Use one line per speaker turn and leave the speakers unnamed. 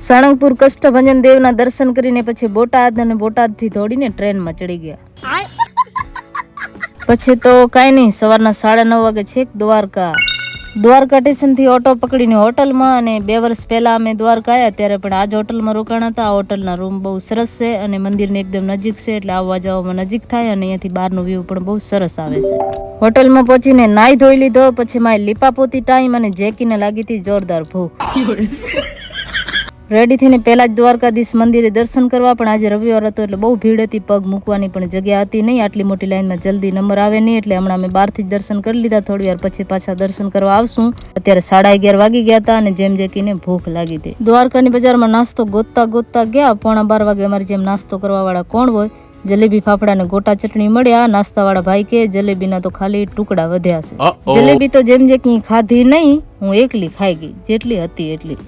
સાળંગપુર કષ્ટભંજન દેવના દર્શન કરીને પછી બોટાદ અને બોટાદથી દોડીને ટ્રેનમાં ચડી ગયા. પછી તો કાંઈ નહીં, સવારના 9:30 વાગે છેક દ્વારકા સ્ટેશનથી ઓટો પકડીને હોટલમાં. અને 2 વર્ષ પહેલા અમે દ્વારકા આવ્યા ત્યારે પણ આ જ હોટલમાં રોકાણા હતા. આ હોટલના રૂમ બહુ સરસ છે અને મંદિરની એકદમ નજીક છે, એટલે આવવા જવામાં નજીક થાય અને અહીંયાથી બહારનો વ્યૂ પણ બહુ સરસ આવે છે. હોટલમાં પહોંચીને નાઈ ધોઈ લીધો. પછી મારી લીપાપોતી ટાઈમ અને જેકીને લાગી હતી જોરદાર ભૂખ. રેડી થઈને પહેલા જ દ્વારકાધીશ મંદિરે દર્શન કરવા, પણ આજે રવિવાર હતો એટલે બહુ ભીડ હતી, પગ મૂકવાની પણ જગ્યા હતી નહીં. આટલી મોટી લાઈનમાં જલ્દી નંબર આવે નહીં, એટલે હમણાં અમે બહારથી જ દર્શન કરી લીધા. થોડી વાર પછી પાછા દર્શન કરવા આવશું. અત્યારે 11:30 વાગી ગયા હતા અને જેમ જેકીને ભૂખ લાગી હતી. દ્વારકાની બજારમાં નાસ્તો ગોતતા ગયા. 11:15 વાગે અમારી જેમ નાસ્તો કરવા વાળા કોણ હોય. જલેબી ફાફડા ને ગોટા ચટણી મળ્યા. નાસ્તા વાળા ભાઈ કે જલેબીના તો ખાલી ટુકડા વધ્યા છે. જલેબી તો જેમ જેકી ખાધી નહીં, હું એકલી ખાઈ ગઈ, જેટલી હતી એટલી.